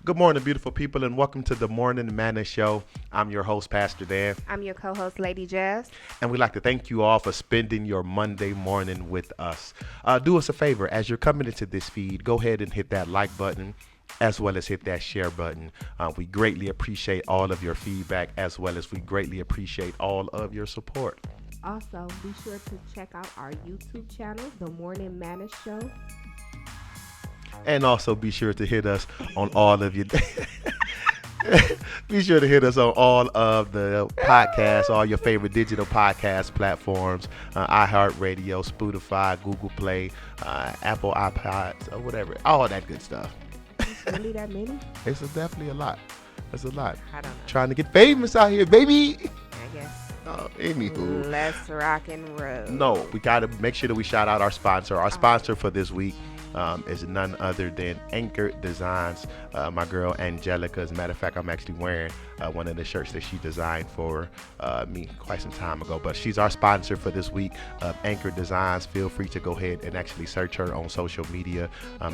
Good morning, beautiful people, and welcome to the Morning Manna Show. I'm your host, Pastor Dan, I'm your co-host, Lady Jazz. and we'd like to thank you all for spending your Monday morning with us. Do us a favor, as you're coming into this feed, go ahead and hit that like button as well as hit that share button. We greatly appreciate all of your feedback as well as we greatly appreciate all of your support. Also, be sure to check out our YouTube channel, The Morning Manna Show. And also be sure to hit us on all of your be sure to hit us on all of the podcasts, all your favorite digital podcast platforms, iHeartRadio, Spotify, Google Play, Apple iPods, or whatever, all that good stuff. Really that many? It's definitely a lot. It's a lot. I don't know. Trying to get famous out here, baby. I guess. Anywho. Let's rock and roll. No, we got to make sure that we shout out our sponsor. Our sponsor for this week is none other than Anchor Designs. My girl Angelica. As a matter of fact, I'm actually wearing one of the shirts that she designed for me quite some time ago. But she's our sponsor for this week. Anchor Designs. Feel free to go ahead and actually search her on social media,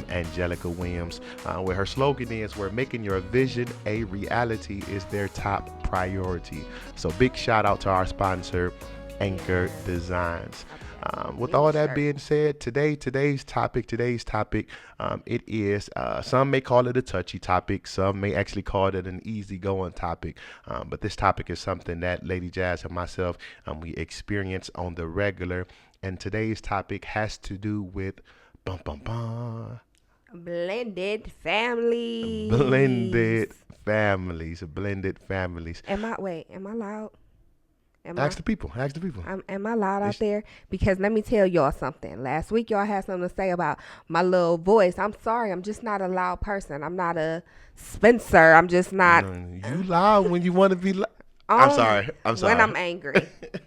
Angelica Williams, where her slogan is, "Where making your vision a reality is their top priority." So big shout out to our sponsor, Anchor Designs. With all that being said, today's topic, it is, some may call it a touchy topic, some may actually call it an easygoing topic, but this topic is something that Lady Jazz and myself, we experience on the regular, and today's topic has to do with bum bum bum. Blended families. Blended families. Am I loud? Ask the people. Am I loud out there? Because let me tell y'all something. Last week y'all had something to say about my little voice. I'm sorry. I'm just not a loud person. I'm not a Spencer. I'm just not. You loud when you want to be loud. I'm sorry.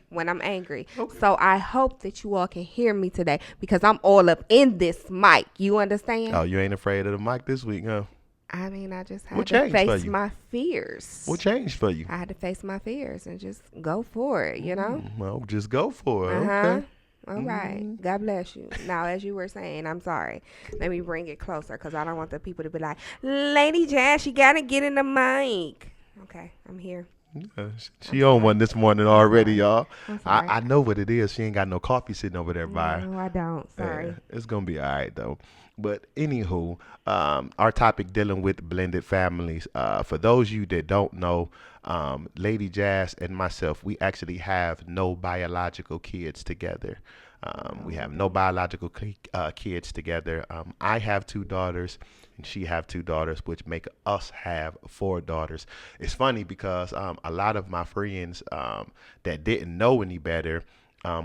When I'm angry. Okay. So I hope that you all can hear me today because I'm all up in this mic. You understand? Oh, you ain't afraid of the mic this week, huh? I mean, I just had to face my fears. What changed for you? I had to face my fears and just go for it, you know? Well, just go for it. Uh-huh. Okay. All right. God bless you. Now, as you were saying, I'm sorry. Let me bring it closer because I don't want the people to be like, Lady Jazz, you got to get in the mic. Okay, I'm here. Yeah, she on one this morning already, y'all. I I know what it is. She ain't got no coffee sitting over there by her. No, I don't. Sorry. Yeah, it's going to be all right, though. But anywho, our topic dealing with blended families. For those of you that don't know, Lady Jazz and myself, we actually have no biological kids together. We have no biological kids together. I have two daughters, and she have two daughters, which make us have four daughters. It's funny because a lot of my friends that didn't know any better,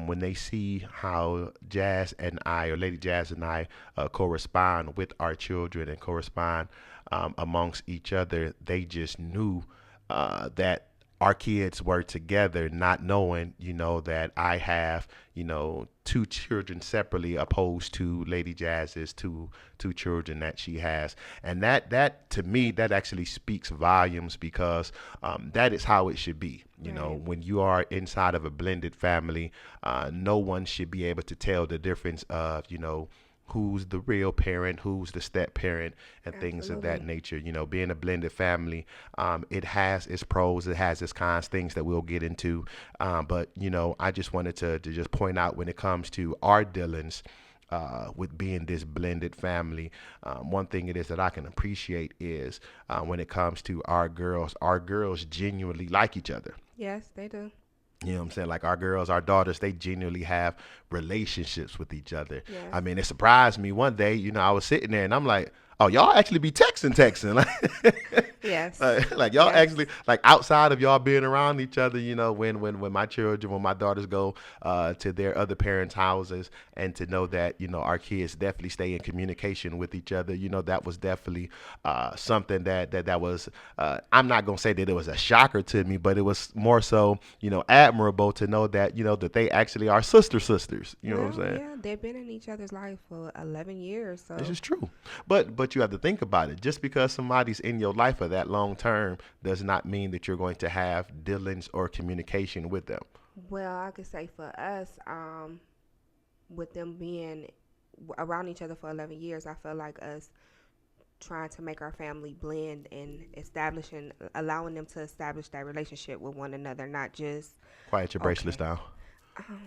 when they see how Jazz and I, or Lady Jazz and I, correspond with our children and correspond amongst each other, they just knew that our kids were together, not knowing, that I have, two children separately opposed to Lady Jazz's two children that she has. And that to me, that actually speaks volumes because that is how it should be. When you are inside of a blended family, no one should be able to tell the difference of, who's the real parent, who's the step parent, and things of that nature. Being a blended family, it has its pros, it has its cons, things that we'll get into. But I just wanted to just point out when it comes to our dealings with being this blended family, one thing it is that I can appreciate is when it comes to our girls genuinely like each other. Yes, they do. You know what I'm saying? Like our girls, our daughters, they genuinely have relationships with each other. Yes. I mean, it surprised me one day, I was sitting there and I'm like, oh, y'all actually be texting. Yes. Like y'all actually, like outside of y'all being around each other, when my children, when my daughters go to their other parents' houses, and to know that, our kids definitely stay in communication with each other, that was definitely something that was, I'm not going to say that it was a shocker to me, but it was more so, admirable to know that, that they actually are sisters, you know what I'm saying? Yeah, they've been in each other's life for 11 years. So This is true. But you have to think about it. Just because somebody's in your life for that long term does not mean that you're going to have dealings or communication with them. Well, I could say for us, with them being around each other for 11 years, I feel like us trying to make our family blend and establishing, allowing them to establish that relationship with one another, not just Quiet your bracelets okay. down. Um,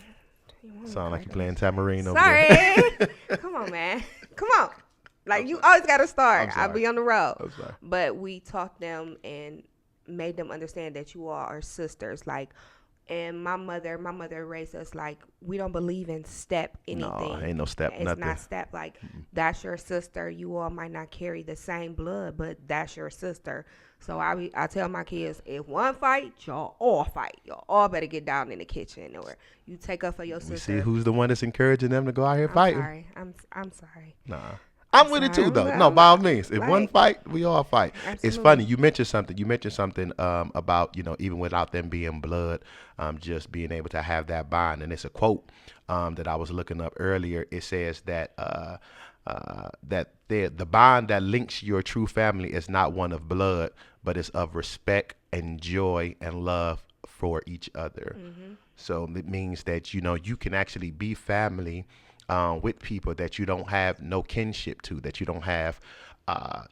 you want me to Sound like crack you them? playing tambourine over Sorry. there. Come on, man. Come on. I'm Like you sorry. always got to start. I'm I'll sorry. be on the road. I'm sorry. But we taught them and made them understand that you all are sisters. Like, and my mother raised us like we don't believe in step No, anything. ain't no step, It's nothing. not step like that's your sister. You all might not carry the same blood, but that's your sister. So I tell my kids, if one fight, y'all all fight. Y'all all better get down in the kitchen, or you take up for your We see sister. who's the one that's encouraging them to go out here I'm fighting. sorry. I'm sorry. Nah. I'm I'm with it sorry. too, though. No, I'm by all not means. If one like fight, we all fight. It's funny. absolutely. You mentioned something. You mentioned something about, even without them being blood, just being able to have that bond. And it's a quote that I was looking up earlier. It says that that the bond that links your true family is not one of blood, but it's of respect and joy and love for each other. Mhm. So it means that you can actually be family with people that you don't have no kinship to, that you don't have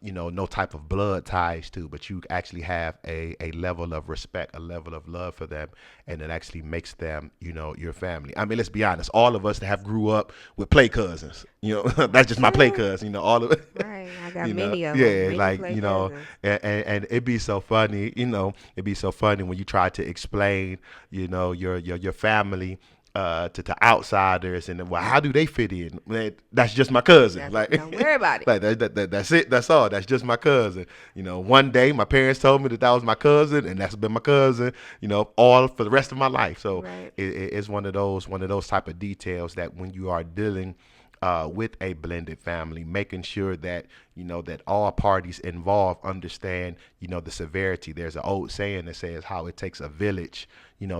no type of blood ties to, but you actually have a level of respect, a level of love for them, and it actually makes them your family. I mean, let's be honest, all of us that have grew up with play cousins, that's just my play True. cousin, all of it. Right. I got many of them. Yeah, Many like play cousins. and it'd be so funny, it'd be so funny when you try to explain, your family to outsiders, and then, well, how do they fit in? Man, that's just my cousin. That's Like, don't worry about it. like that's it. That's all. That's just my cousin. One day my parents told me that was my cousin, and that's been my cousin. All for the rest of my life. So Right. it's one of those type of details that when you are dealing with a blended family, making sure that that all parties involved understand the severity. There's an old saying that says how it takes a village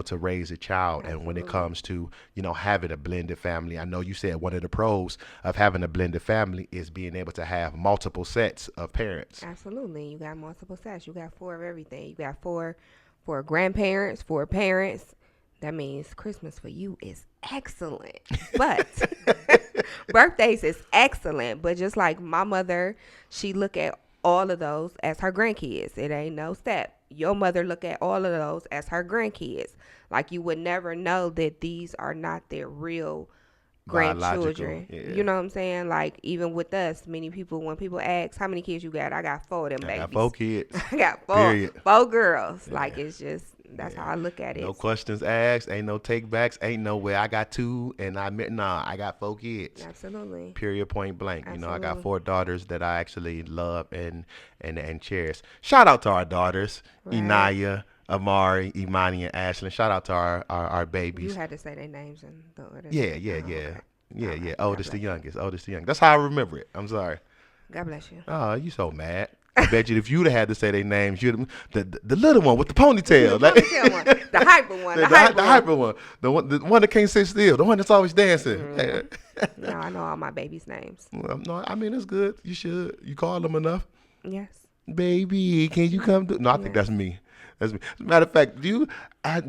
to raise a child, and when it Absolutely. comes to having a blended family, I know you said one of the pros of having a blended family is being able to have multiple sets of parents. Absolutely. You got multiple sets. You got four of everything. You got four grandparents, four parents. That means Christmas for you is excellent. But birthdays is excellent. But just like my mother, she look at all of those as her grandkids. It ain't no step. Your mother look at all of those as her grandkids. Like you would never know that these are not their real Biological, grandchildren. yeah. You know what I'm saying? Like even with us, many people when people ask how many kids you got, I got four of them I got 4 babies. kids. I got Period. four girls. Yeah. Like it's just that's Yeah. how I look at No it. questions asked. Ain't no takebacks. Ain't no way I got 2 and I meant nah. I got 4 kids. Absolutely. Period. Point blank. I got Absolutely. 4 daughters that I actually love and cherish. Shout out to our daughters, Right. Inaya, Amari, Imani, and Ashlyn. Shout out to our You babies. had to say their names in the order. Yeah, yeah, Oh, yeah. okay. Yeah, All yeah. right. God Oldest to bless you. youngest. Oldest to youngest. That's how I remember it. I'm sorry. God bless you. Oh, you so mad. I bet you if you'd have had to say their names, you'd have, the little one with the The ponytail. Like, ponytail one. The hyper one. the, The the, hyper the one. hyper one. The one that can't sit still. The one that's always dancing. Mm. No, I know all my babies' names. Well, no, I mean, it's good. You should. You call them enough. Yes. Baby, can you come to? No, I think that's Yes. me. That's me. As a matter of fact, do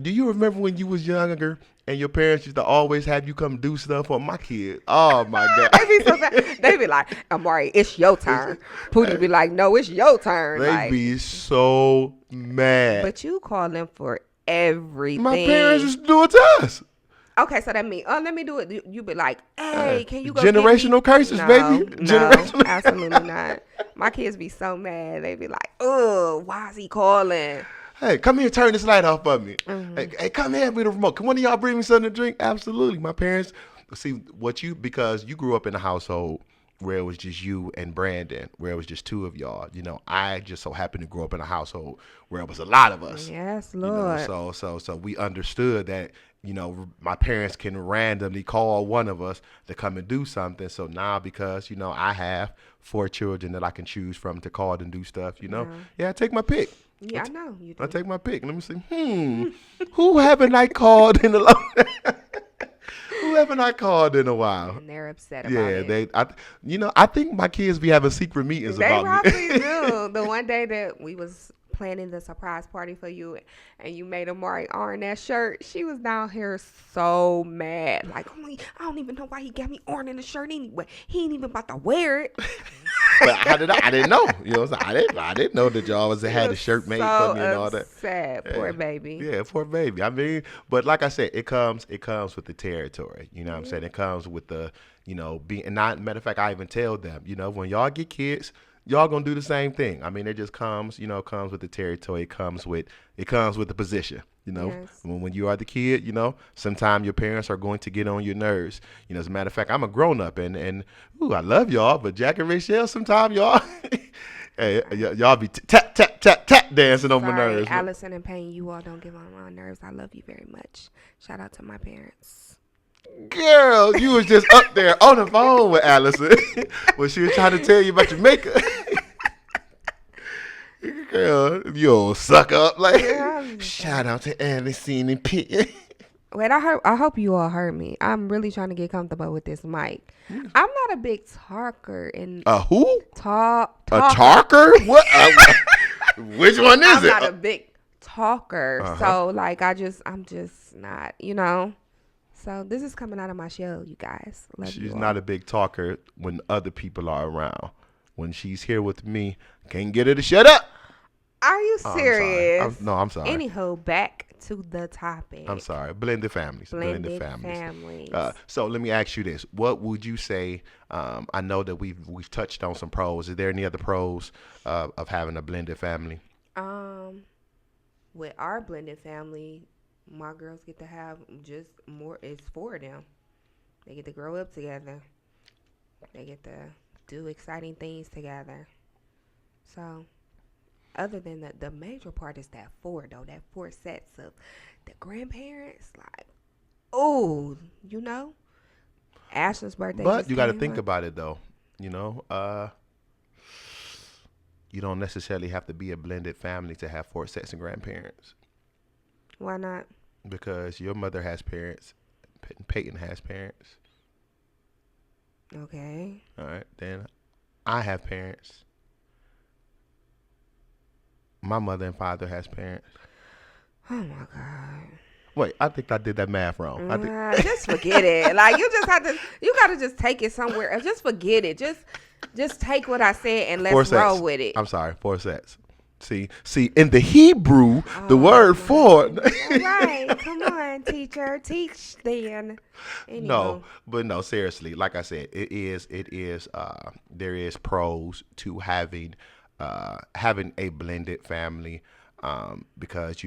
you remember when you was younger and your parents used to always have you come do stuff for my kid? Oh my God. They be so bad. They be like, Amari, it's your turn. Pootie be like, no, it's your turn. They Like, be so mad. but you call them for My parents everything. used to do it to us. Okay, so that mean, let me do it. You be like, hey, can you go Generational get me? curses, No, baby. no, Generational. absolutely not. My kids be so mad. They be like, oh, why is he calling? Hey, come here, turn this light off for me. Mm-hmm. Hey, come here with the remote. Can one of y'all bring me something to drink? Absolutely. My parents, see, because you grew up in a household where it was just you and Brandon, where it was just 2 of y'all. I just so happened to grow up in a household where it was a lot of us. Yes, You know, Lord. so we understood that, my parents can randomly call one of us to come and do something. So now because, I have 4 children that I can choose from to call and do stuff, Yeah. yeah, I take my pick. Yeah, I know you I do. take my pick. Let me see. Who haven't I called in a long Who haven't I called in a while? And they're upset about Yeah, it. I think my kids be having secret meetings They about probably me. do. The one day that we was planning the surprise party for you and you made Amari iron that shirt, she was down here so mad. Like, I don't even know why he got me ironing the shirt anyway. He ain't even about to wear it. But how did I didn't know. You know, I didn't know that y'all was She had a was shirt made for so me and all that. upset, Yeah. poor baby. Yeah, poor baby. I mean, but like I said, it comes with the territory. You know what I'm saying? Mhm. It comes with the, being and not matter of fact, I even tell them, when y'all get kids, y'all gonna do the same thing. I mean, it just comes, comes with the territory. It comes with the position. Yes. When you are the kid, sometimes your parents are going to get on your nerves. As a matter of fact, I'm a grown up and ooh, I love y'all, but Jack and Rachel, sometimes y'all, hey, y'all be tap tap tap tap dancing on my Sorry, nerves. Allison and Payne, you all don't get on my nerves. I love you very much. Shout out to my parents. Girl, you was just up there on the phone with Allison when she was trying to tell you about your makeup. Girl, you old suck up. Like, Yeah, I'm just shout like, out to Allison and Pete. wait, I hope you all heard me. I'm really trying to get comfortable with this mic. I'm not a big talker and A who? A talker. talker? What? Which one is I'm it? not a big talker. Uh-huh. So like I'm just not. So this is coming out of my shell, you guys. Love She's you not all. a big talker when other people are around. When she's here with me, can't get her to shut up. Are you Oh, I'm sorry. serious? No, I'm sorry. Anywho, back to the I'm topic. sorry. Blended families. Blended Blended families. families. So let me ask you this: what would you say? I know that we've touched on some pros. Is there any other pros of having a blended family? Um, with our blended family, my girls get to have just more. It's four of them. They get to grow up together. They get to do exciting things together. So, other than the major part is that four though. That four sets of the grandparents. Like, oh, Ashley's birthday But just you got to came think up. about it though. You know, you don't necessarily have to be a blended family to have four sets of grandparents Why not? because your mother has parents, Peyton has parents. Okay. All right, then I have parents. My mother and father has parents. Oh my god. Wait, I think I did that math wrong. I think Just forget it. Like you gotta just take it somewhere. Just forget it. Just take what I said and four let's roll sets. with it. I'm sorry, four sets. See, in the Hebrew, the Oh word my for goodness. All right, come on, teacher, teach then. no, Anywho, but no, seriously, like I said, there is pros to having a blended family, because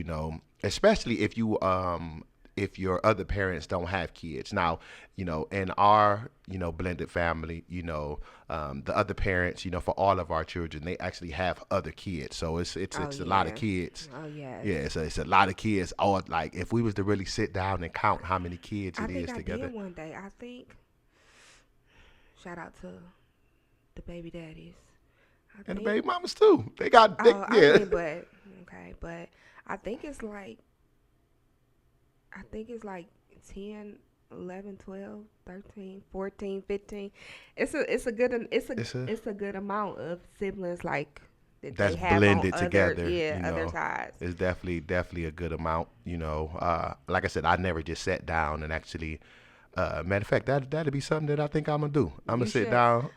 especially if your other parents don't have kids. Now, in our, blended family, the other parents, for all of our children, they actually have other kids. So oh it's a lot of yes, kids. oh yes. Yeah, it's a lot of kids. Or like if we was to really sit down and count how many kids I it think is I together. did one day. I think shout out to the baby daddies. I And the think. baby mamas too. They got Oh, I yeah. mean, but okay, but I think it's like I think it's like 10, 11, 12, 13, 14, 15. It's a It's a good amount of siblings like that they that's have on blended other together, other sides. it's definitely a good amount, like I said, I never just sat down and actually, matter of fact, that'd be something that I think I'm gonna do. I'm gonna You sit should. down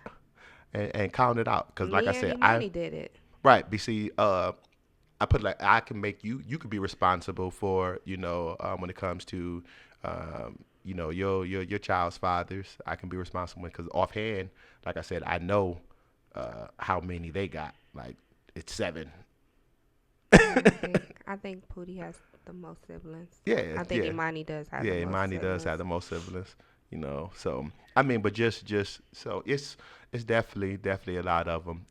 and count it out, because like I Me and said, I Imani did it. right, but see, I put like I can make you could be responsible for, when it comes to, your child's fathers. I can be responsible because offhand, like I said, I know how many they got. Like it's seven. Yeah, I think Pootie has the most siblings. Yeah, I think yeah, Imani does have yeah. the most Imani does have siblings. the most siblings. So I mean, but just so it's definitely a lot of them.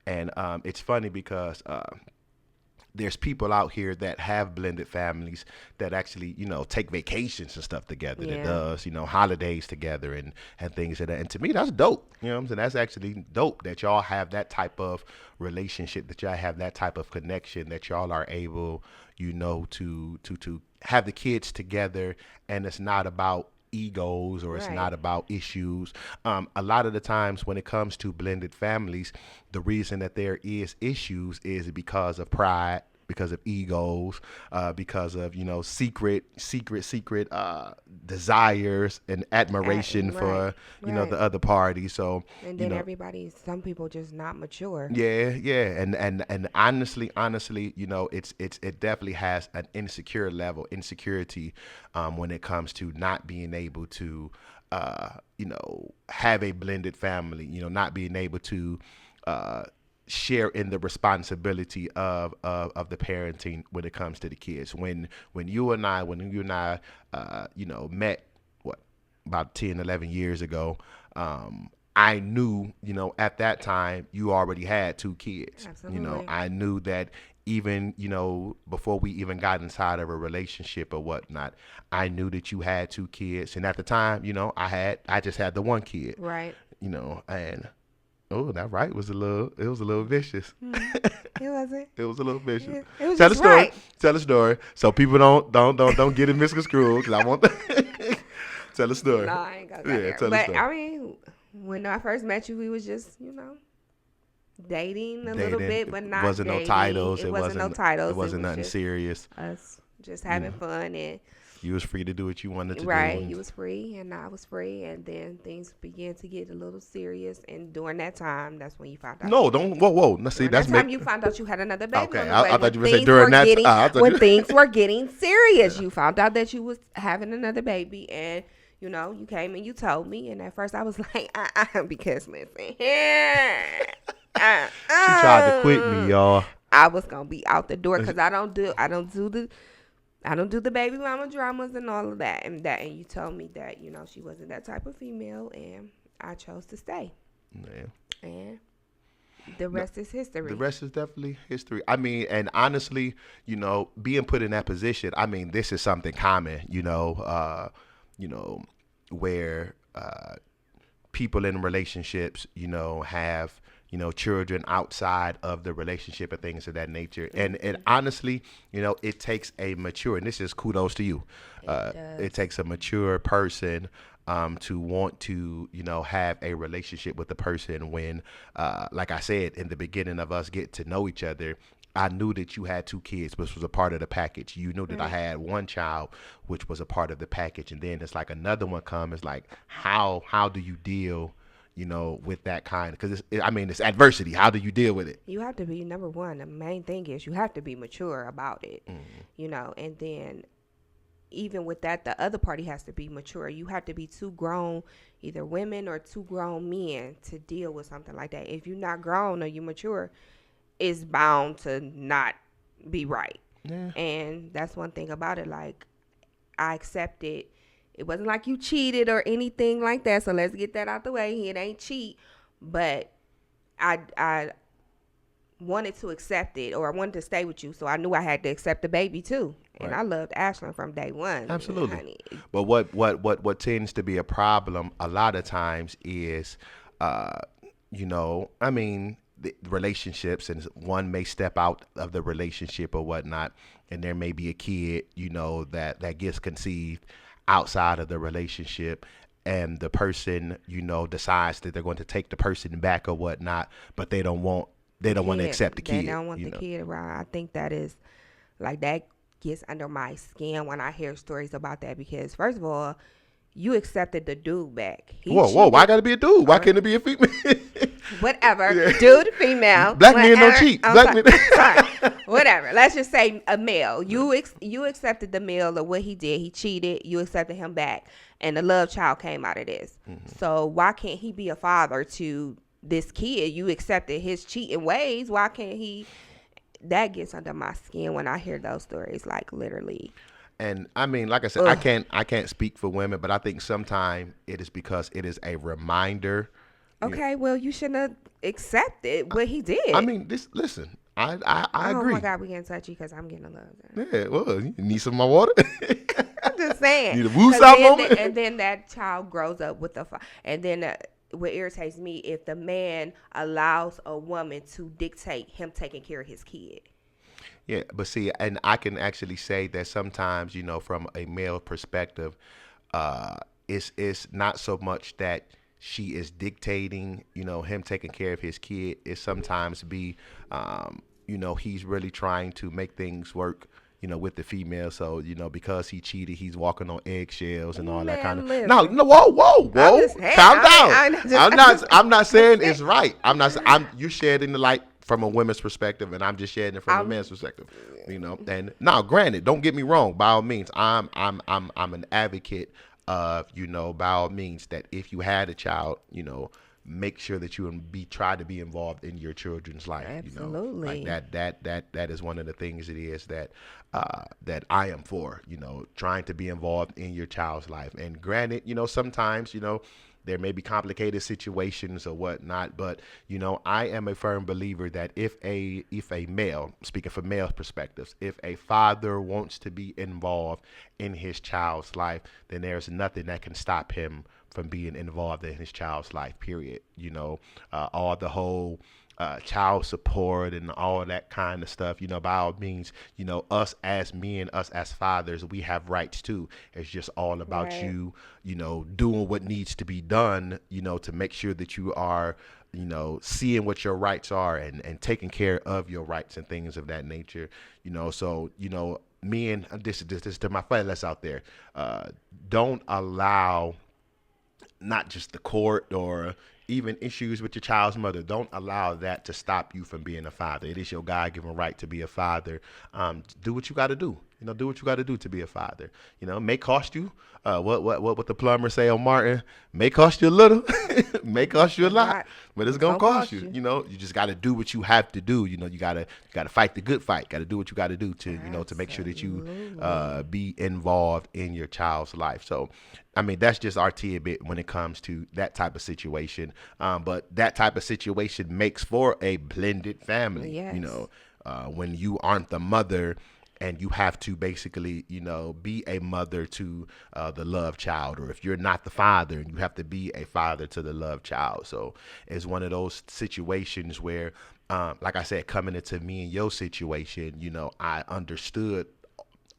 And it's funny because there's people out here that have blended families that actually, take vacations and stuff together. That Yeah. does, holidays together and things like that. And to me, that's dope. You know what I'm saying? That's actually dope that y'all have that type of relationship, that y'all have that type of connection, that y'all are able, to have the kids together, and it's not about egos or it's Right. not about issues. A lot of the times when it comes to blended families, the reason that there is issues is because of pride, because of egos, because of secret desires and admiration Right, for right. the other party. So And you then know some people just not mature. yeah, yeah, and honestly, it definitely has an insecure level, insecurity, when it comes to not being able to, have a blended family. Not being able to, uh, share in the responsibility of the parenting when it comes to the kids. When you and I, met what about 10, 11 years ago. I knew, at that time you already had two kids. Absolutely. I knew that even, before we even got inside of a relationship or whatnot, I knew that you had two kids. And at the time, I just had the one kid, Right. and oh, that right it was a little vicious. Mm. It wasn't. It was a little vicious. It was Tell the just story. right. Tell the story. So people don't get it misconstrued because I want tell the No, story. I ain't gonna go Yeah, there. tell the But story. I mean, when I first met you, we was just, dating a little Dating. bit, but It not wasn't no dating. titles. It wasn't no It titles. It wasn't was nothing just serious. us just You having know, fun and you was free to do what you wanted to do, right. and You was free and I was free, and then things began to get a little serious. And during that time, that's when you found out. no, don't whoa. Now see, During that that's time, make you found out you had another baby okay. on the way. I thought you were saying during that. I thought When you. things were getting serious, Yeah. you found out that you was having another baby, and you came and you told me. And at first, I was like, because listen, She tried to quit me, y'all. I was gonna be out the door because I don't do the baby mama dramas and all of that. And you told me that she wasn't that type of female, and I chose to stay. Yeah. And the No, rest is the history. rest is definitely history. I mean, and honestly, being put in that position, I mean, this is something common, you know, where people in relationships, have, children outside of the relationship and things of that nature. And Hmm. honestly, it takes a mature, and this is kudos to you. It It does. takes a mature person, to want to, have a relationship with the person when, like I said, in the beginning of us getting to know each other, I knew that you had two kids, which was a part of the package. You knew that I Right. had one child, which was a part of the package. And then it's like another one comes. It's like, how do you deal, with that kind? Because I mean, it's adversity. How do you deal with it? You have to be number one. The main thing is you have to be mature about it, Mm, and then even with that, the other party has to be mature. You have to be two grown, either women or two grown men, to deal with something like that. If you're not grown or you mature, it's bound to not be right. yeah, And that's one thing about it. Like, I accepted. It wasn't like you cheated or anything like that. So let's get that out the way. It ain't cheat, but I wanted to accept it, or I wanted to stay with you. So I knew I had to accept the baby too. And right. I loved Ashlyn from day one, Absolutely. honey. But what tends to be a problem a lot of times is, uh, I mean, the relationships, and one may step out of the relationship or whatnot, and there may be a kid, that gets conceived outside of the relationship. And the person, decides that they're going to take the person back or whatnot, but they The don't want to kid, accept the they kid. don't want the kid around. I think that is like that gets under my skin when I hear stories about that, because first of all, you accepted the dude back. He Whoa! Why cheated. gotta be a dude? Why Or can't it be a female? whatever, Yeah. dude, female, Black men don't whatever. cheat. I'm Black sorry, men. sorry, whatever. Let's just say a male. You accepted the male of what he did. He cheated. You accepted him back, and the love child came out of this. Mhm. So why can't he be a father to this kid? You accepted his cheating ways. Why can't he? That gets under my skin when I hear those stories. Like, literally, And I mean, like I said, ugh. I can't speak for women, but I think sometimes it is because it is a reminder. You, Okay, well, you shouldn't have accepted what he I did. mean, this. Listen, I Oh my agree. God, we getting touchy because I'm getting a little. Yeah, well, you need some of my water. I'm just saying. Need a woo 'Cause out moment. and then that child grows up with and then what irritates me, if the man allows a woman to dictate him taking care of his kid. Yeah, but see, and I can actually say that sometimes, from a male perspective, uh, it's not so much that she is dictating, him taking care of his kid. It sometimes be, um, he's really trying to make things work, with the female. So, because he cheated, he's walking on eggshells and all that kind of. Man, No, listen. no, whoa, whoa, I'm whoa, just saying. calm down. I'm just, I'm not I'm saying saying. it's right. I'm you're shedding the light from a women's perspective, and I'm just shedding it from a I'm man's perspective. And now, granted, don't get me wrong. By all means, I'm an advocate of, by all means, that if you had a child, make sure that you try to be involved in your children's life. Like absolutely. that is one of the things it is that I am for. Trying to be involved in your child's life. And granted, sometimes there may be complicated situations or whatnot, but I am a firm believer that if a male, speaking from male perspectives, if a father wants to be involved in his child's life, then there's nothing that can stop him from being involved in his child's life. Period. All the whole child support and all that kind of stuff. By all means, us as men, us as fathers, we have rights too. It's just all about Right. you, doing what needs to be done, to make sure that you are, seeing what your rights are and taking care of your rights and things of that nature. So, men, this to my fellas out there, don't allow not just the court or even issues with your child's mother. Don't allow that to stop you from being a father. It is your God-given right to be a father. Do what you got to do. Do what you got to do to be a father. May cost you. What the plumber say on Martin? May cost you a little, may cost you a A lot, lot. but it's It's gonna gonna cost cost you. you. You just got to do what you have to do. You gotta fight the good fight. Got to do what you got to do to make sure that you Absolutely. be involved in your child's life. So, I mean, that's just our tidbit when it comes to that type of situation. But that type of situation makes for a blended family. Yes. When you aren't the mother and you have to basically, be a mother to the love child, or if you're not the father, you have to be a father to the love child. So it's one of those situations where, like I said, coming into me and your situation, I understood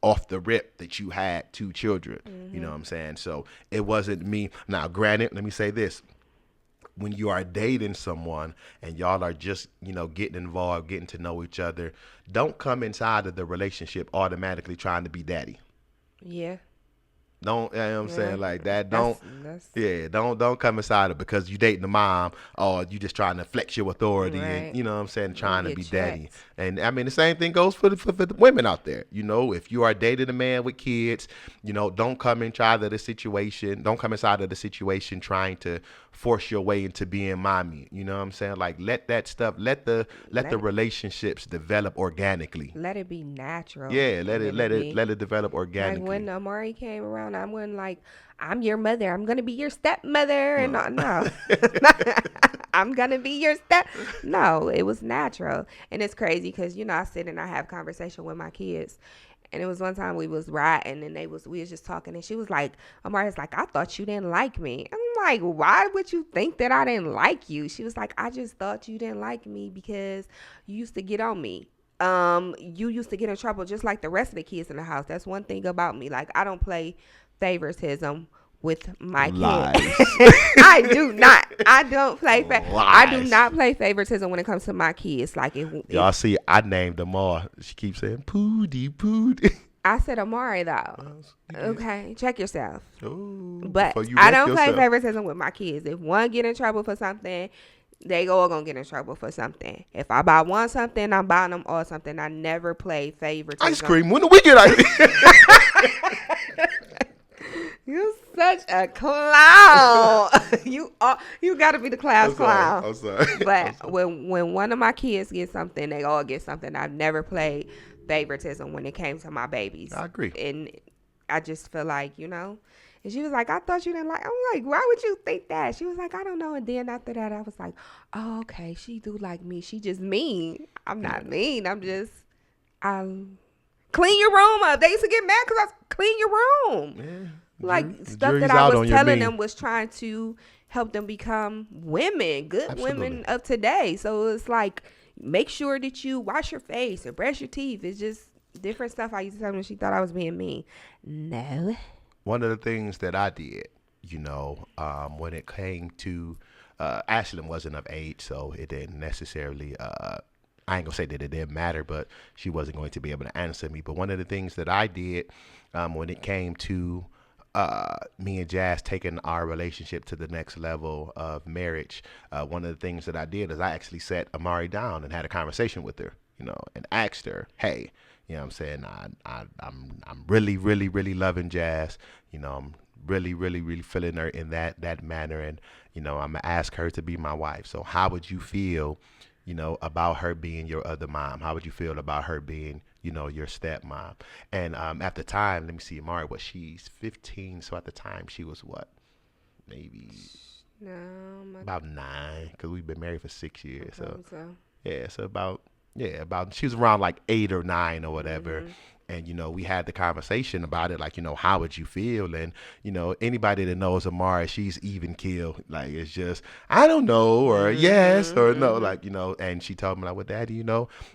off the rip that you had two children. You know Mhm. what I'm saying? So it wasn't me. Now, granted, let me say this. When you are dating someone and y'all are just, getting involved, getting to know each other, don't come inside of the relationship automatically trying to be daddy. Yeah. Don't, you know what I'm Yeah. saying, like that. Don't, That's yeah, don't come inside of because you dating the mom or you just trying to flex your authority and right. you know what I'm saying, You trying to get be daddy. checked. And I mean the same thing goes for the women out there. If you are dating a man with kids, don't come inside of the situation. Don't come inside of the situation trying to force your way into being mommy. You know what I'm saying? Like let that stuff, let the Let relationships develop organically. let it be natural, Yeah, let and it it'll let it be let it develop like when organically. Amari came around. I wasn't like, I'm your mother. I'm gonna be your stepmother, and No. no, I'm gonna be your step. No, it was natural, and it's crazy because I sit and I have conversation with my kids. And it was one time we was riding and we was just talking and she was like, Amari's like, I thought you didn't like me. I'm like, why would you think that I didn't like you? She was like, I just thought you didn't like me because you used to get on me. You used to get in trouble just like the rest of the kids in the house. That's one thing about me. Like, I don't play favoritism with my kid. Lies. I do not. I don't play. I do Lies. not play favoritism when it comes to my kids. Like if Y'all see, I named them all. She keeps saying Pootie Pootie. I said Amari though. You did. Okay, check yourself. Oh, before But you I wreck don't play yourself. favoritism with my kids. If one get in trouble for something, they all gonna get in trouble for something. If I buy one something, I'm buying them all something. I never play Ice favoritism. cream. When do we get ice? You such a clown. You gotta be the class I'm sorry. clown. I'm sorry. I'm But sorry. when one of my kids gets something, they all get something. I've never played favoritism when it came to my babies, I agree. and I just feel like And she was like, I thought you didn't like. I'm like, why would you think that? She was like, I don't know. And then after that, I was like, oh, okay, she do like me. She just mean. I'm Yeah. not mean. I'm clean your room up. They used to get mad because I clean your room. Yeah. Like The stuff jury's that I out was on your telling mean. them was trying to help them become women, good Absolutely. women of today. So it's like, make sure that you wash your face and brush your teeth. It's just different stuff I used to tell them. She thought I was being mean. No. One of the things that I did, when it came to, Ashlyn wasn't of age, so it didn't necessarily I ain't gonna say that it didn't matter, but she wasn't going to be able to answer me. But one of the things that I did when it came to me and Jazz taking our relationship to the next level of marriage, one of the things that I did is I actually sat Amari down and had a conversation with her, and asked her, hey, what I'm saying, I'm really, really, really loving Jazz. I'm really, really, really feeling her in that manner, and I'm gonna ask her to be my wife. So how would you feel, about her being your other mom? How would you feel about her being, your stepmom? And at the time, let me see, Amari, she's 15, so at the time she was what, maybe No, about 9, because we've been married for 6 years. So so. yeah, so about she was around like 8 or 9 or whatever. Mm-hmm. And we had the conversation about it, like, how would you feel? And anybody that knows Amara, she's even keel. Like, it's just, I don't know, or yes or no, Mm-hmm. like, and she told me, like, well, Daddy,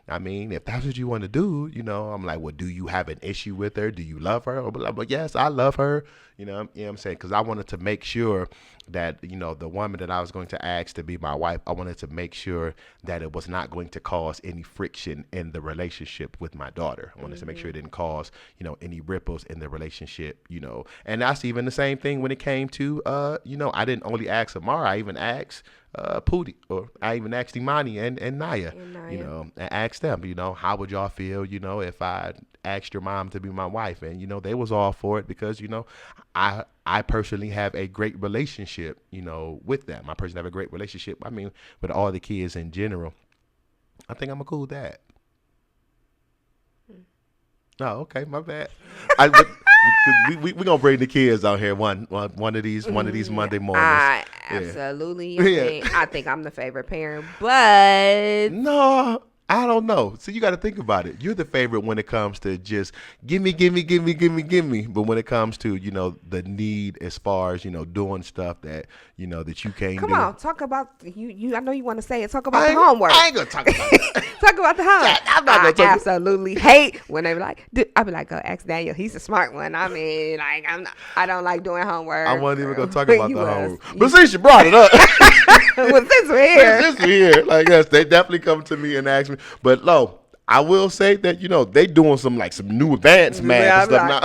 I mean, if that's what you want to do, I'm like, well, do you have an issue with her? Do you love her? Or like, well, yes, I love her. What I'm saying? Because I wanted to make sure that, the woman that I was going to ask to be my wife, I wanted to make sure that it was not going to cause any friction in the relationship with my daughter. I wanted to make sure it didn't cause, any ripples in the relationship, And that's even the same thing when it came to, I didn't only ask Amara, I even asked Pootie, or I even asked Imani and Naya, And Naya. and asked them, how would y'all feel, if I asked your mom to be my wife? And, they was all for it because, I personally have a great relationship, with them. I personally have a great relationship, I mean, with all the kids in general. I think I'm a cool dad. Oh, okay, my bad. But we gonna bring the kids out here one of these Monday mornings. I Yeah. absolutely Yeah. I think I'm the favorite parent, but No, I don't know. So you got to think about it. You're the favorite when it comes to just gimme, gimme, gimme, gimme, gimme. But when it comes to the need as far as doing stuff that that you can't come do. on, talk about you. I know you want to say it. Talk I about the ain't, homework. I ain't gonna talk about that. Talk about the homework. I'm not I gonna talk. absolutely hate when they be like, I be like, go ask Daniel. He's a smart one. I mean, like, I don't like doing homework. I wasn't even gonna talk about You the was. homework. But since you brought it up. Well, since we're here, Since we here, like, yes, they definitely come to me and ask me. But no, I will say that they doing some new advanced math and stuff now.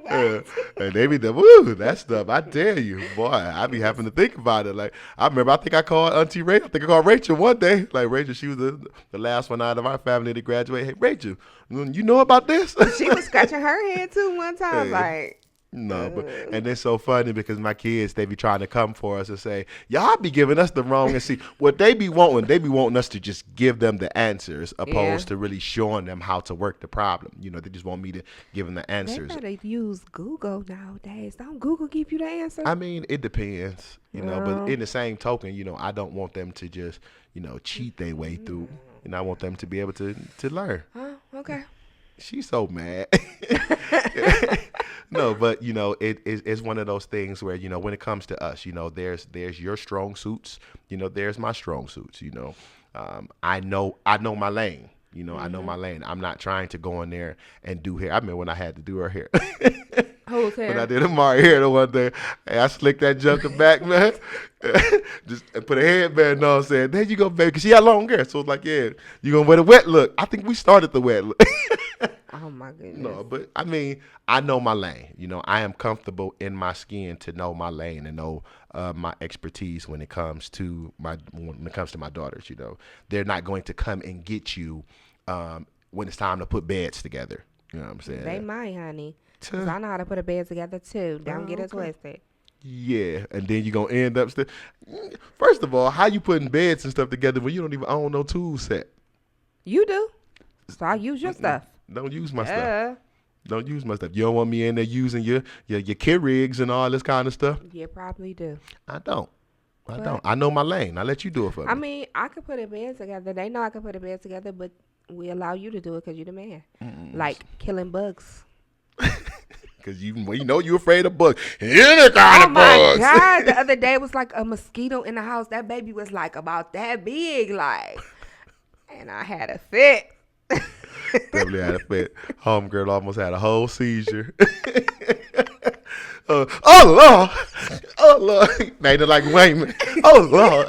Yeah. And they be the woo that stuff. I tell you, boy, I be having to think about it. Like, I remember, I think I called Auntie Rachel. I think I called Rachel one day. Like, Rachel, she was the last one out of our family to graduate. Hey, Rachel, you know about this? she was scratching her head too one time. Yeah. Like, No, but and it's so funny because my kids, they be trying to come for us and say, y'all be giving us the wrong, and see what they be wanting us to just give them the answers opposed to really showing them how to work the problem. They just want me to give them the they answers. better use Google nowadays. Don't Google give you the answer? I mean, it depends, but in the same token, I don't want them to just, cheat their way through. I want them to be able to learn. Oh, okay. She's so mad. No, but it's one of those things where when it comes to us, there's your strong suits, there's my strong suits. I know my lane. I know my lane. I'm not trying to go in there and do hair. I remember when I had to do her hair. Who's When I hair? did Amari hair the one day, and I slicked that jump the back, man. Just put a headband on, saying, "There you go, baby," because she had long hair. So it's like, yeah, you gonna wear the wet look. I think we started the wet look. Oh my goodness. No, but I mean, I know my lane. I am comfortable in my skin to know my lane and know my expertise when it comes to my daughters. They're not going to come and get you when it's time to put beds together. You know what I'm saying? They might, honey. 'Cause I know how to put a bed together too. Don't get it okay. twisted. Yeah, and then you're gonna end up still. First of all, how you putting beds and stuff together when you don't even own no tool set? You do. So I use your stuff. Don't use my stuff. Don't use my stuff. You don't want me in there using your kid rigs and all this kind of stuff. You probably do. I don't. But- I know my lane. I let you do it for me. I mean, I could put a bed together. They know I could put a bed together, but we allow you to do it because you're the man. Like killing bugs. Because you're afraid of bugs. Any kind Oh of my bugs. God. The other day was like a mosquito in the house. That baby was like about that big, like. And I had a fit. Definitely had a fit. Homegirl almost had a whole seizure. Oh, Lord. Oh, Lord. Made it like Wayman. Oh, Lord.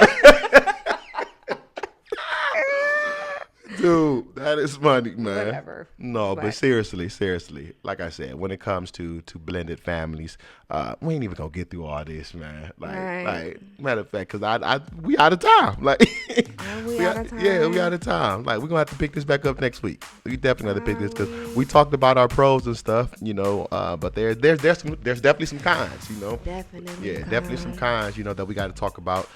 That is funny, man. Whatever. No, but But seriously, like I said, when it comes to blended families, we ain't even gonna get through all this, man. right. Matter of fact, cause we out of time. Like, Are we out of yeah, we out time? of time. Like, we're gonna have to pick this back up next week. We definitely have to pick Are this because we? we talked about our pros and stuff, but there's definitely some cons, Definitely Yeah, definitely some kind. cons, that we got to talk about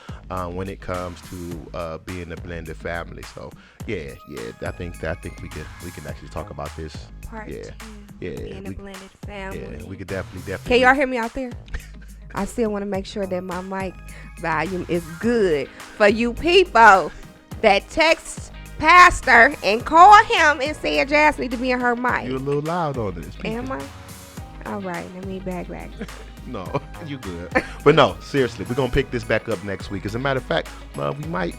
when it comes to being a blended family. So yeah, I think we can actually talk about this. Part Yeah, two. yeah, Being a blended family. we could definitely Can y'all hear me out there? I still want to make sure that my mic volume is good for you people that text pastor and call him and say Jazz need to be in her mic. You a little loud on this. Am I? All right, let me back. No, you good. But no, seriously, we're gonna pick this back up next week. As a matter of fact, we might.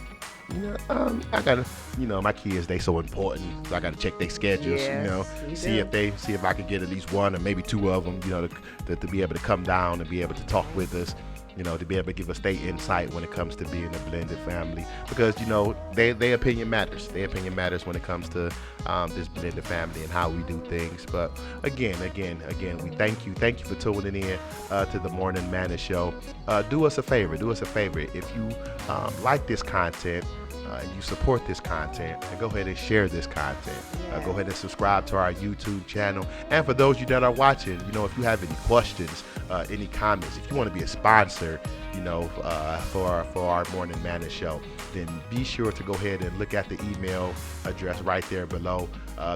I gotta, my kids, they so important. So I gotta check their schedules. Yes, you see do. see if I could get at least one or maybe two of them. To be able to come down and be able to talk with us. To be able to give us their insight when it comes to being a blended family, because their opinion matters. Their opinion matters when it comes to this blended family and how we do things. But again, we thank you for tuning in to the Morning Manna Show. Do us a favor. If you like this content. You support this content, and go ahead and share this content. Go ahead and subscribe to our YouTube channel. And for those of you that are watching, if you have any questions, any comments, if you want to be a sponsor, for our Morning Manna Show, then be sure to go ahead and look at the email address right there below,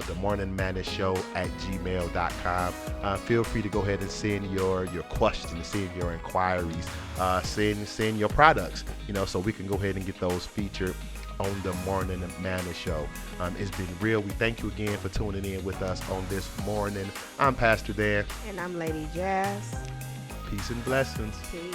the Morning Manna Show at gmail.com. Feel free to go ahead and send your questions, send your inquiries, send your products, so we can go ahead and get those featured on the Morning Manna Show. It's been real. We thank you again for tuning in with us on this morning. I'm Pastor Dan. And I'm Lady Jazz. Peace and blessings. Peace.